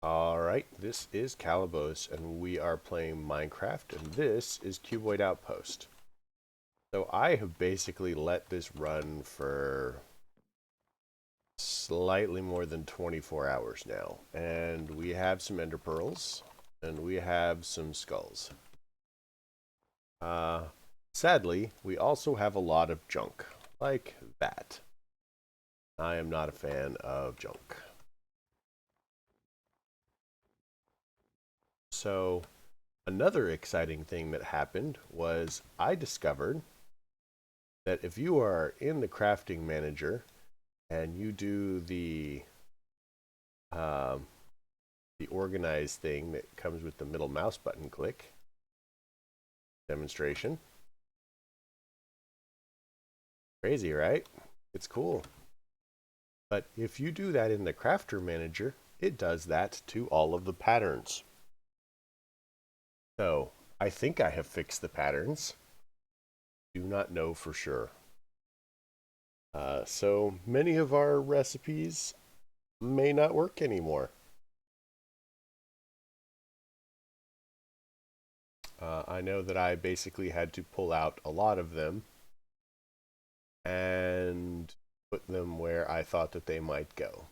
Alright, this is Calabos, and we are playing Minecraft, and this is Cuboid Outpost. So I have basically let this run for slightly more than 24 hours now, and we have some ender pearls, and we have some skulls. Uh, Sadly, we also have a lot of junk, like that. I am not a fan of junk. So, another exciting thing that happened was I discovered that if you are in the crafting manager and you do um, the organize thing that comes with the middle mouse button click demonstration, crazy, right? It's cool. But if you do that in the crafter manager, it does that to all of the patterns. So I think I have fixed the patterns. Do not know for sure. So many of our recipes may not work anymore. I know that I basically had to pull out a lot of them and put them where I thought that they might go.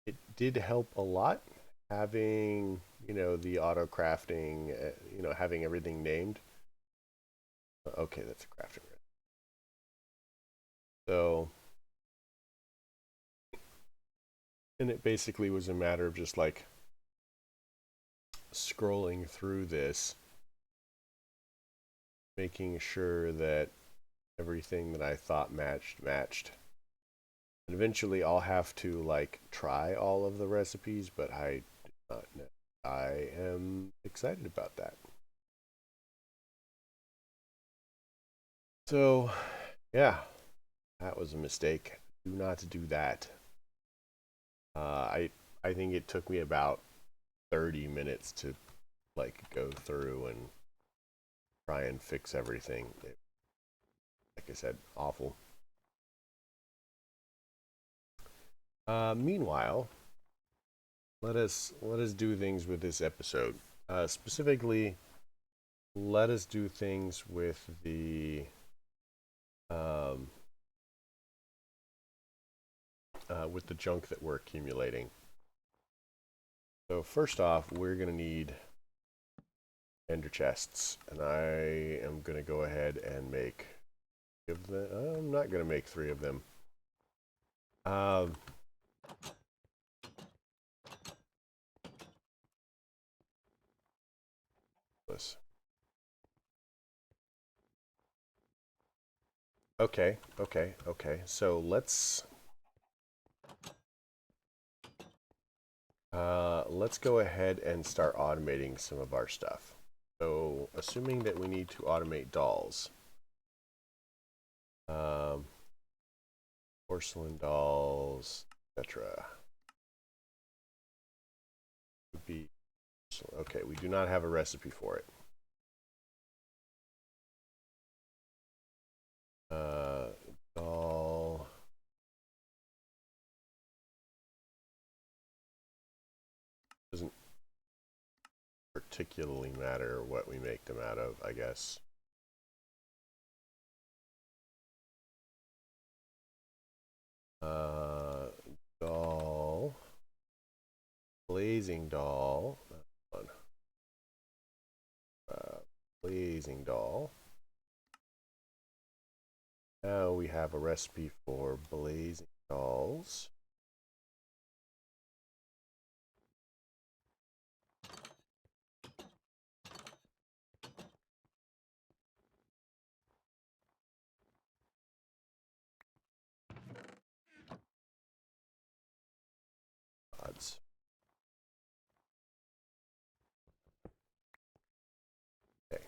It did help a lot having, the auto crafting, having everything named. Okay, that's a crafting. So, and it basically was a matter of just like scrolling through this, making sure that everything that I thought matched. And eventually I'll have to like try all of the recipes, but I do not know. I am excited about that. So, yeah, that was a mistake. Do not do that. I think it took me about 30 minutes to like go through and try and fix everything. Like I said, awful. Meanwhile, let us do things with this episode. Specifically, let us do things um, with the junk that we're accumulating. So first off, we're gonna need ender chests, and I am gonna go ahead and make of them. I'm not gonna make 3 of them. Um, this. Okay. So let's go ahead and start automating some of our stuff. So assuming that we need to automate dolls, um, porcelain dolls, etc. Would be okay. We do not have a recipe for it. Uh, doll. Doesn't particularly matter what we make them out of, I guess. Uh, Doll. Blazing doll. Uh, Blazing doll. Now we have a recipe for blazing dolls. Odds. Okay.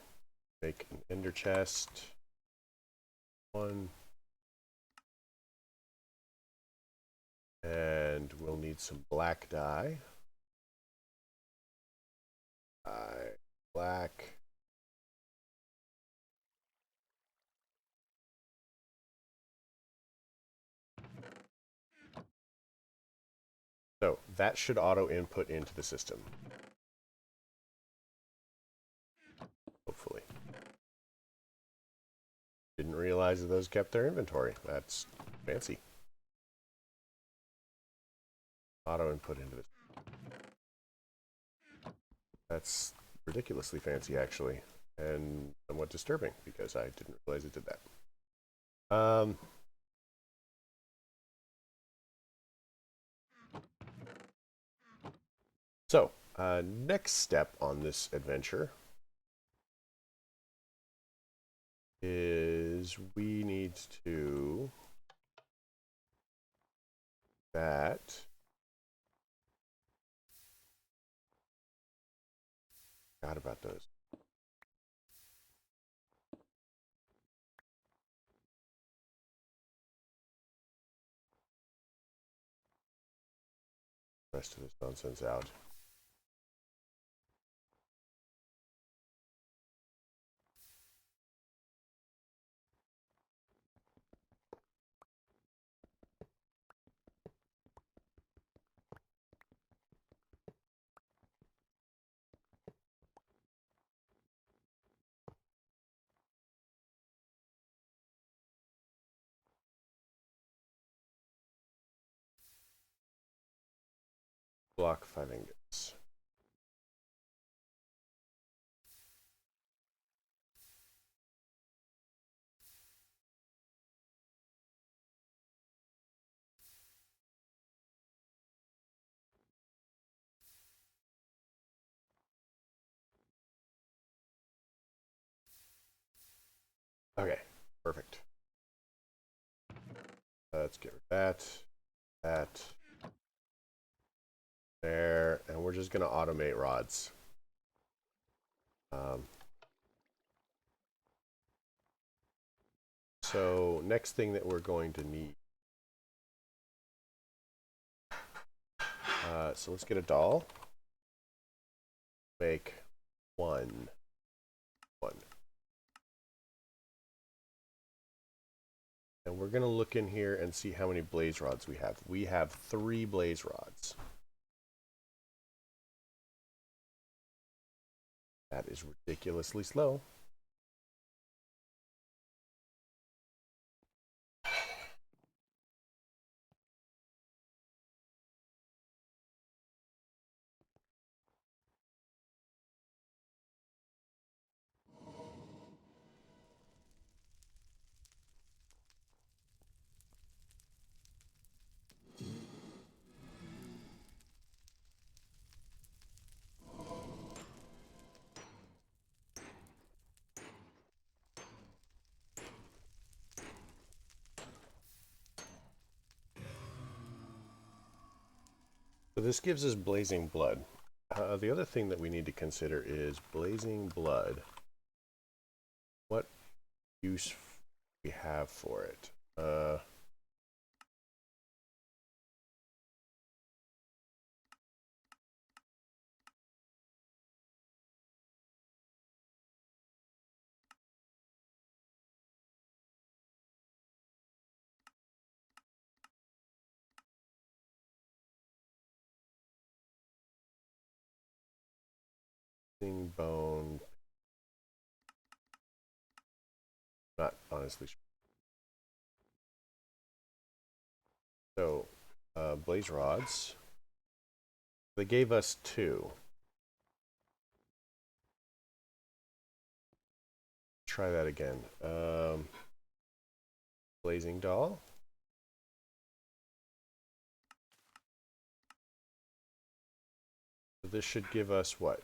Make an ender chest. 1. And we'll need some black dye. Black. So that should auto input into the system. Hopefully. Didn't realize that those kept their inventory. That's fancy. Auto input into this. That's ridiculously fancy, actually, and somewhat disturbing because I didn't realize it did that. So, next step on this adventure is we need to forgot about those. Rest of this nonsense out. Block 5 ingots. Okay, perfect. Let's get rid of that, there, and we're just going to automate rods. So next thing that we're going to need. So let's get a doll. Make one. And we're going to look in here and see how many blaze rods we have. We have 3 blaze rods. That is ridiculously slow. So this gives us blazing blood. The other thing that we need to consider is blazing blood. What use we have for it? Bone. Not honestly sure. So, blaze rods. They gave us 2. Try that again. Blazing doll. So this should give us what?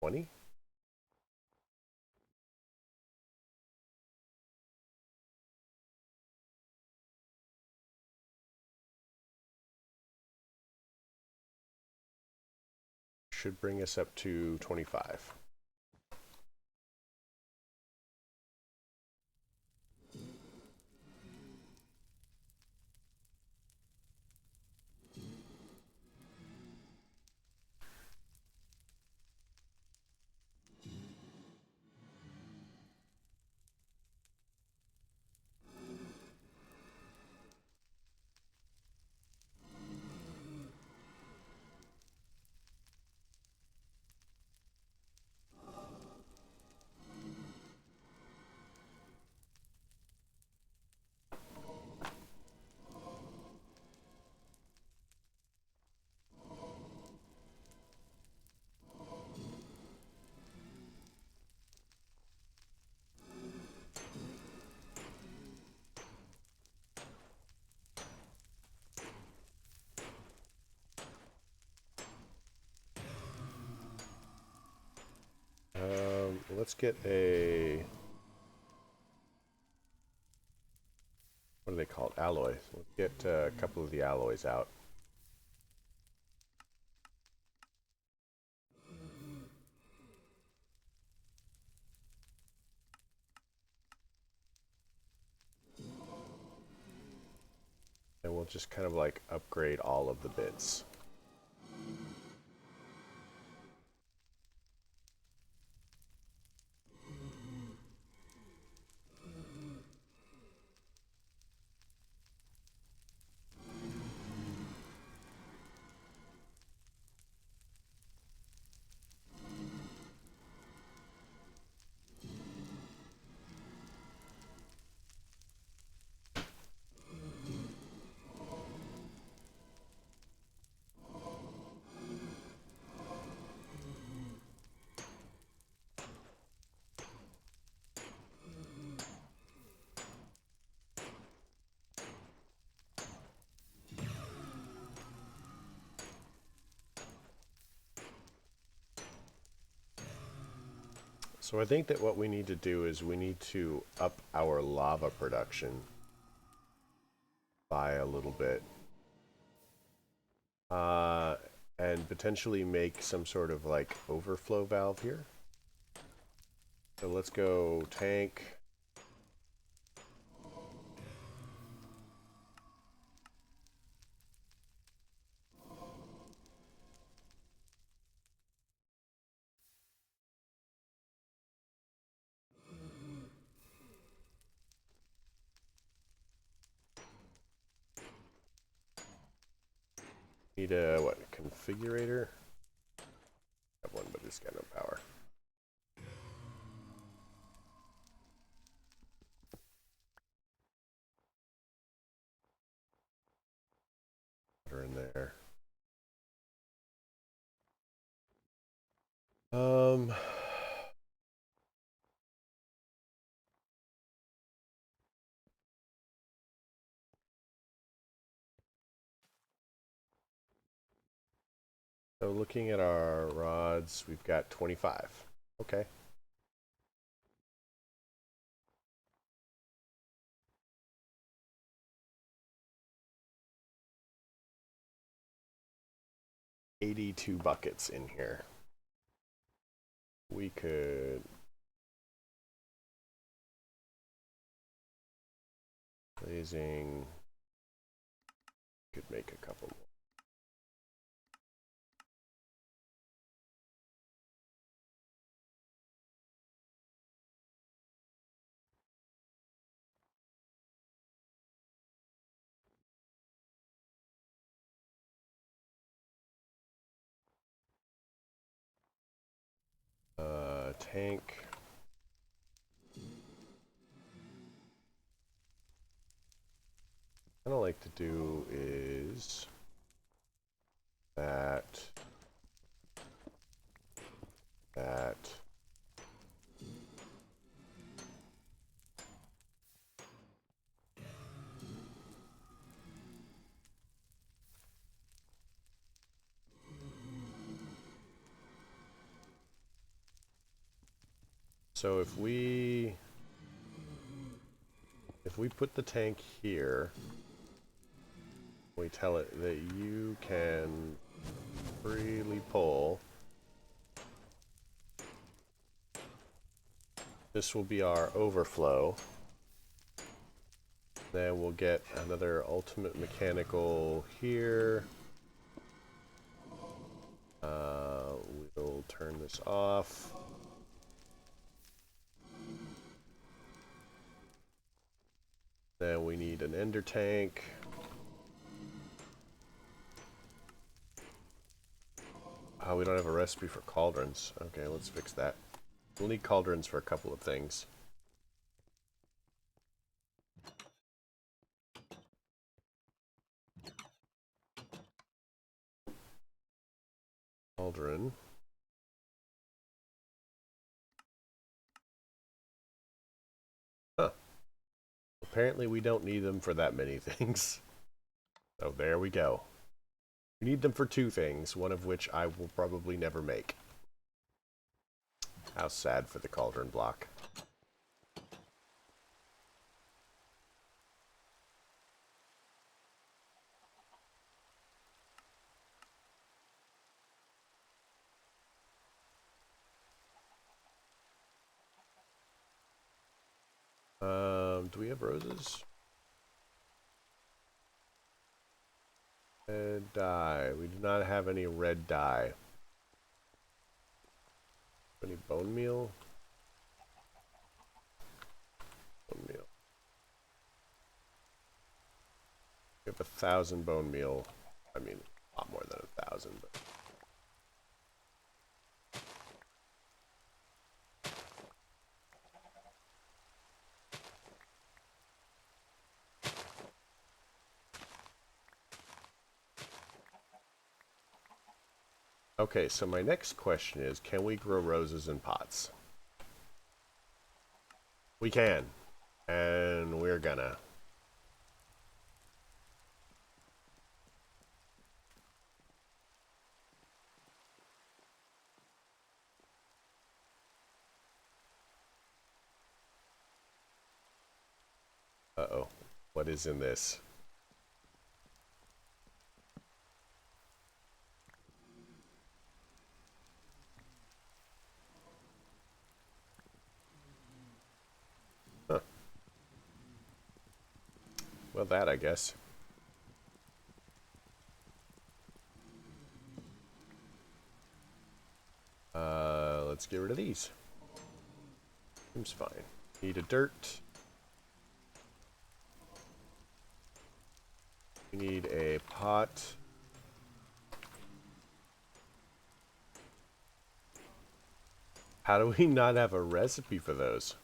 20? Should bring us up to 25. let's get a... What are they called? Alloys. Let's get a couple of the alloys out. And we'll just kind of like upgrade all of the bits. So I think that what we need to do is we need to up our lava production by a little bit. And potentially make some sort of like overflow valve here. So let's go tank. Need a, what, configurator? I have one, but it's got no power. Water in there. So looking at our rods, we've got 25. Okay. $82 buckets in here. We could blazing could make a couple more. Tank. What I like to do is that. So if we put the tank here, we tell it that you can freely pull. This will be our overflow. Then we'll get another ultimate mechanical here. We'll turn this off. Then we need an ender tank. Oh, we don't have a recipe for cauldrons. Okay, let's fix that. We'll need cauldrons for a couple of things. Cauldron. Huh. Apparently we don't need them for that many things. So there we go. We need them for two things, one of which I will probably never make. How sad for the cauldron block. Do we have roses? Red dye. We do not have any red dye. Any bone meal? Bone meal. We have 1,000 bone meal. I mean, a lot more than 1,000, but. Okay, so my next question is, can we grow roses in pots? We can. And we're gonna. Uh-oh. What is in this? Huh. Well, that, I guess. Let's get rid of these. Seems fine. Need a dirt. We need a pot. How do we not have a recipe for those?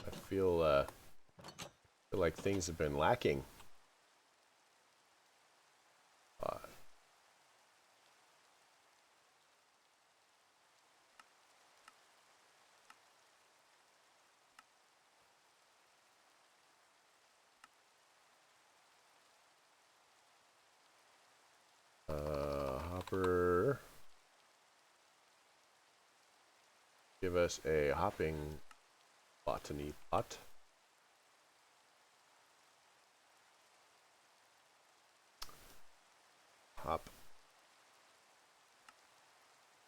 I feel like things have been lacking. Hopper. Give us a hopping botany pot. Hop.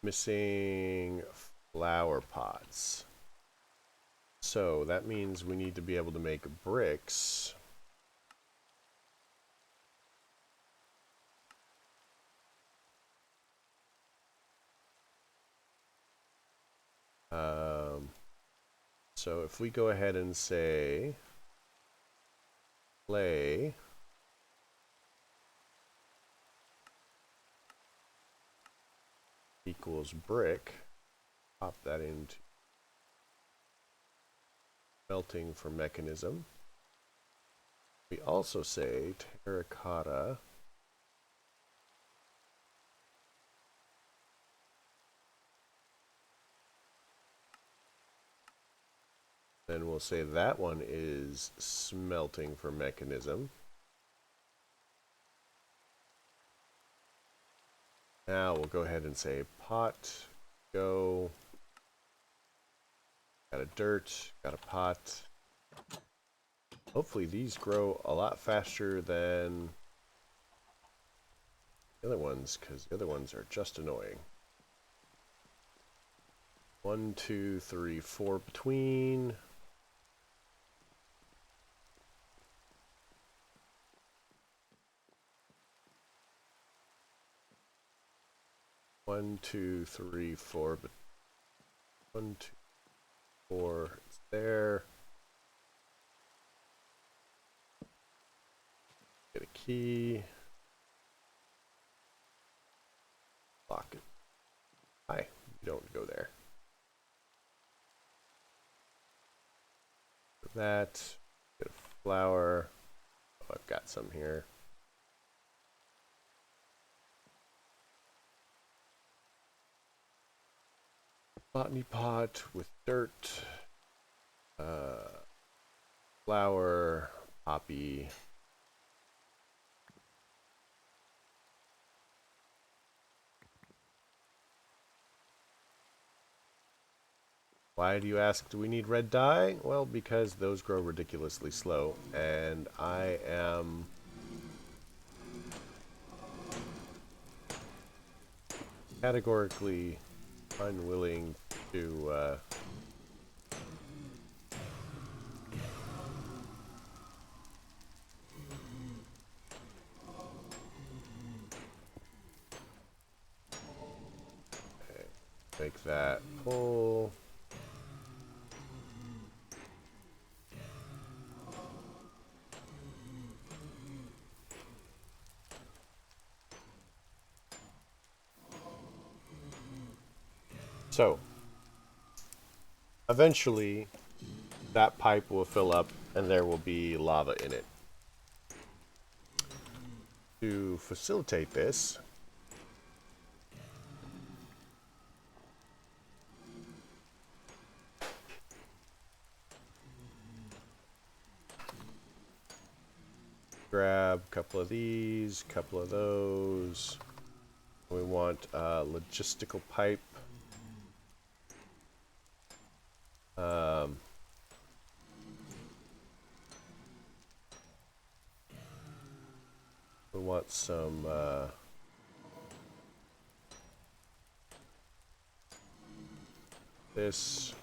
Missing flower pots. So that means we need to be able to make bricks. So if we go ahead and say clay equals brick, pop that into melting for mechanism. We also say terracotta then we'll say that one is smelting for mechanism. Now we'll go ahead and say pot, go, got a dirt, got a pot. Hopefully these grow a lot faster than the other ones, because the other ones are just annoying. 1, 2, 3, 4 between. One, two, three, four, but 1, 2, 4, it's there. Get a key. Lock it. Hi, you don't go there. That, get a flower. Oh, I've got some here. Botany pot with dirt, flower, poppy. Why do you ask, do we need red dye? Well, because those grow ridiculously slow, and I am categorically unwilling to make that full. So, eventually, that pipe will fill up and there will be lava in it. To facilitate this, grab a couple of these, a couple of those. We want a logistical pipe. We want some this.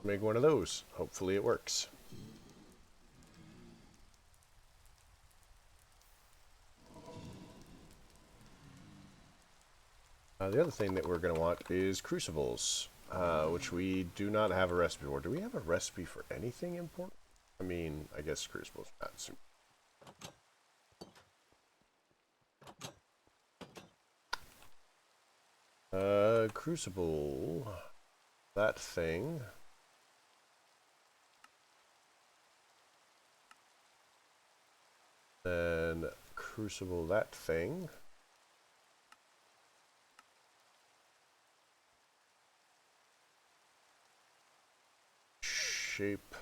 Make one of those. Hopefully it works. The other thing that we're going to want is crucibles, which we do not have a recipe for. Do we have a recipe for anything important? I mean, I guess crucibles not super. Crucible, that thing. Then crucible, that thing. Shape.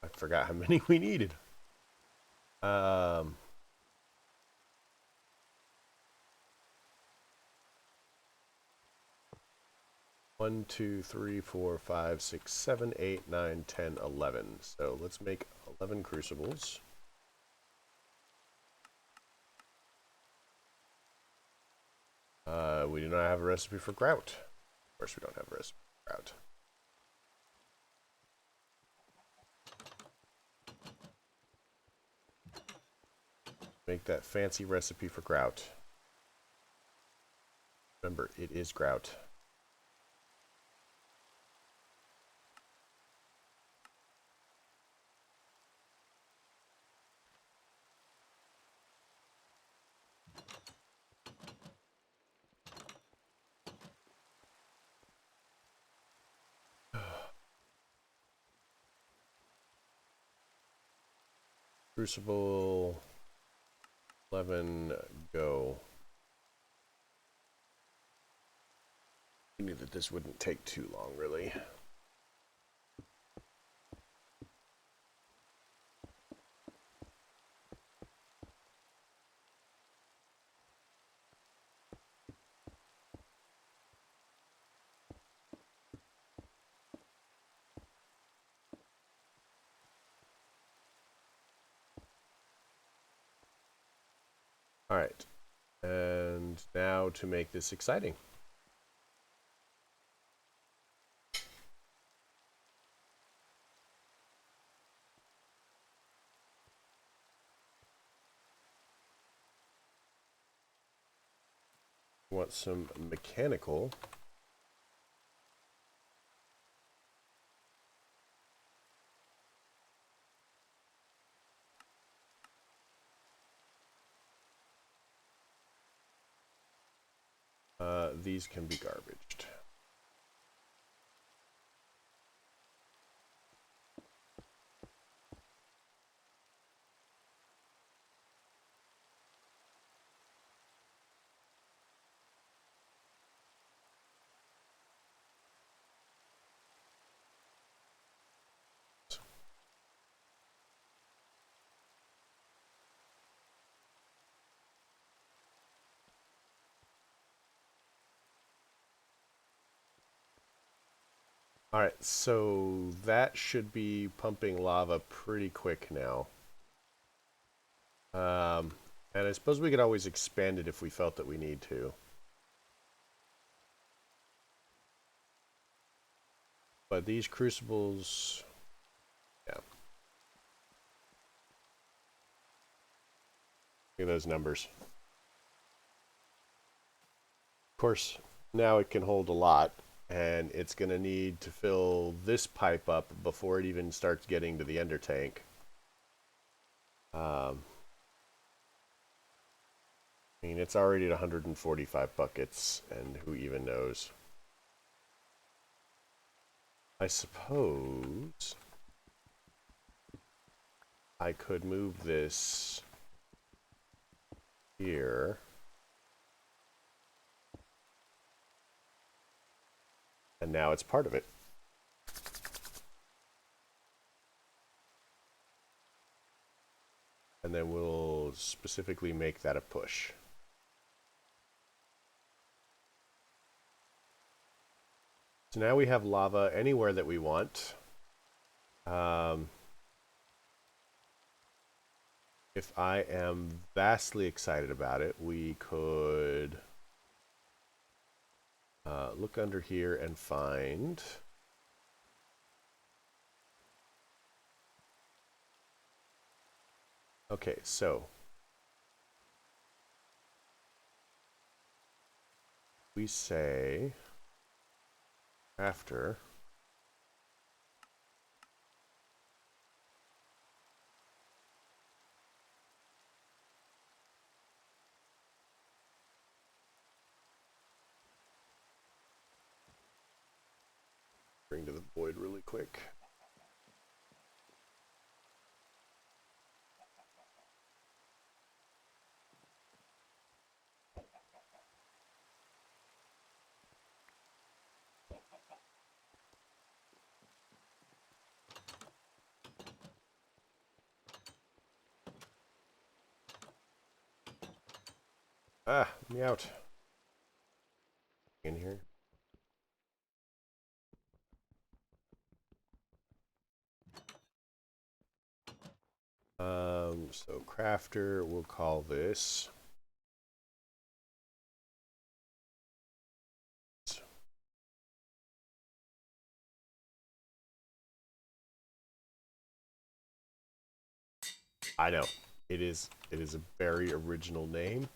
I forgot how many we needed. 1, 2, 3, 4, 5, 6, 7, 8, 9, 10, 11. So let's make 11 crucibles. We do not have a recipe for grout. Of course we don't have a recipe for grout. Make that fancy recipe for grout. Remember, it is grout. Crucible 11, go. I knew that this wouldn't take too long, really. All right, and now to make this exciting. We want some mechanical. These can be garbaged. Alright, so that should be pumping lava pretty quick now. And I suppose we could always expand it if we felt that we need to. But these crucibles, yeah. Look at those numbers. Of course, now it can hold a lot, and it's going to need to fill this pipe up before it even starts getting to the ender tank. I mean, it's already at 145 buckets, and who even knows? I suppose I could move this here. And now it's part of it. And then we'll specifically make that a push. So now we have lava anywhere that we want. If I am vastly excited about it, we could look under here and find... Okay, so we say after bring to the void really quick. Ah, let me out. In here. So crafter, we'll call this. I know. It is a very original name.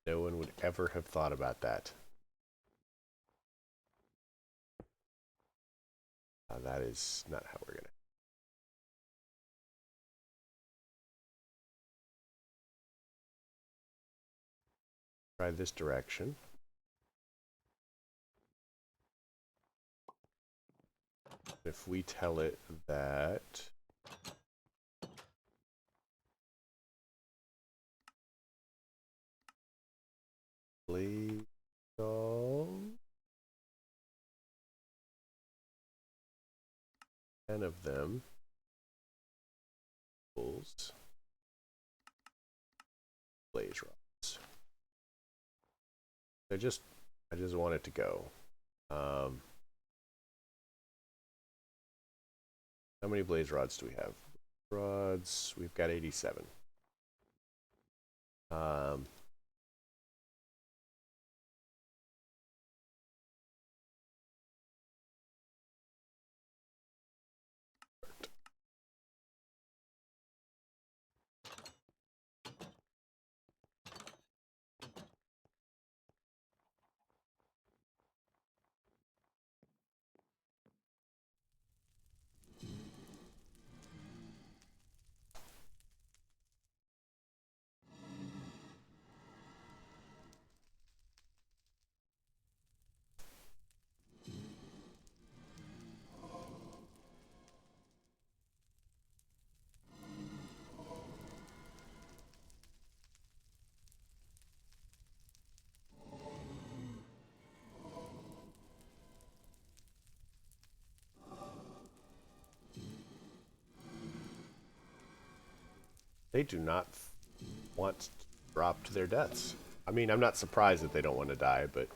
No one would ever have thought about that. That is not how we're gonna. Try this direction. If we tell it that please all 10 of them equals blaze rods. I just want it to go. How many blaze rods do we have? Rods, we've got 87. They do not want to drop to their deaths. I mean, I'm not surprised that they don't want to die, but...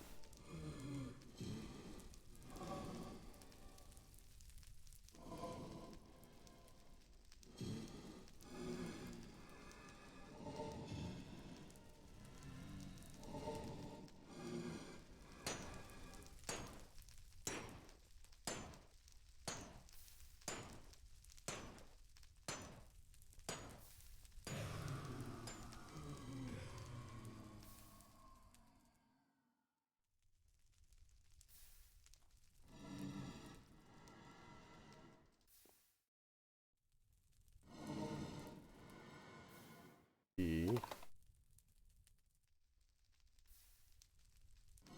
Key.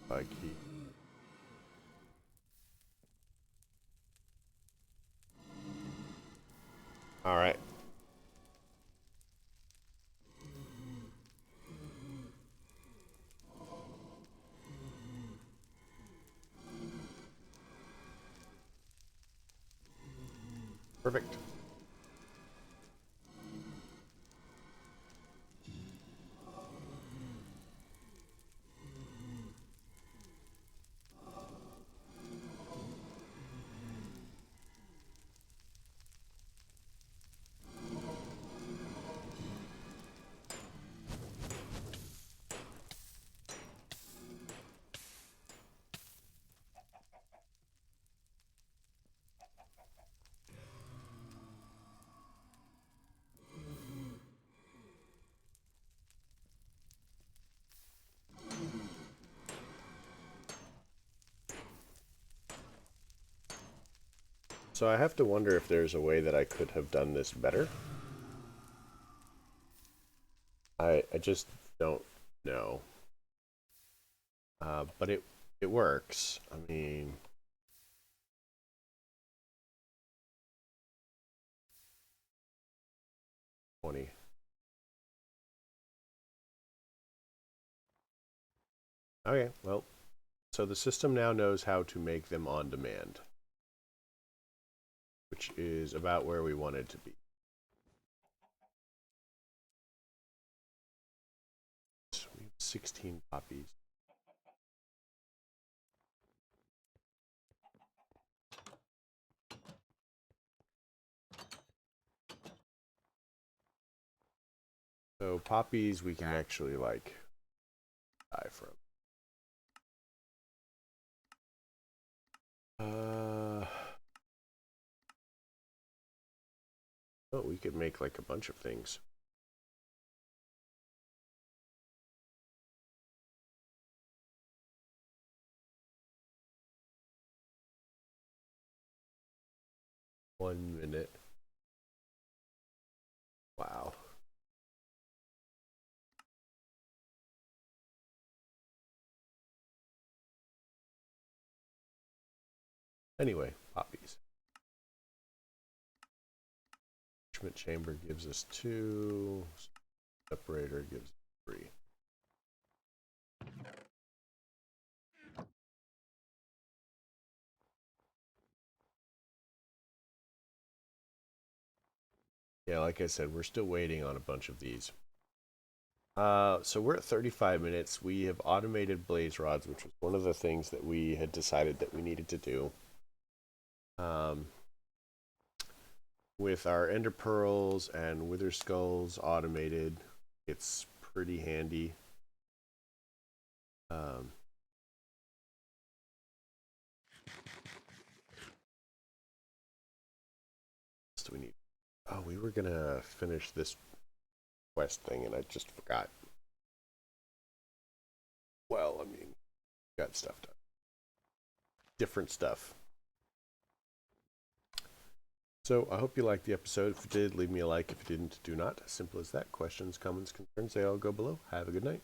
By key. All right. Perfect. So I have to wonder if there's a way that I could have done this better. I just don't know. But it works. I mean, $20. Okay, well, so the system now knows how to make them on demand, which is about where we wanted to be. So we have 16 poppies. So poppies we can actually like die from. Oh, we could make like a bunch of things. One minute. Wow. Anyway, poppies. Enrichment chamber gives us 2. Separator gives us 3. Yeah, like I said, we're still waiting on a bunch of these. So we're at 35 minutes. We have automated blaze rods, which was one of the things that we had decided that we needed to do. With our ender pearls and wither skulls automated, it's pretty handy. What else do we need? Oh, we were gonna finish this quest thing and I just forgot. Well, I mean, got stuff done. Different stuff. So I hope you liked the episode. If you did, leave me a like. If you didn't, do not. Simple as that. Questions, comments, concerns, they all go below. Have a good night.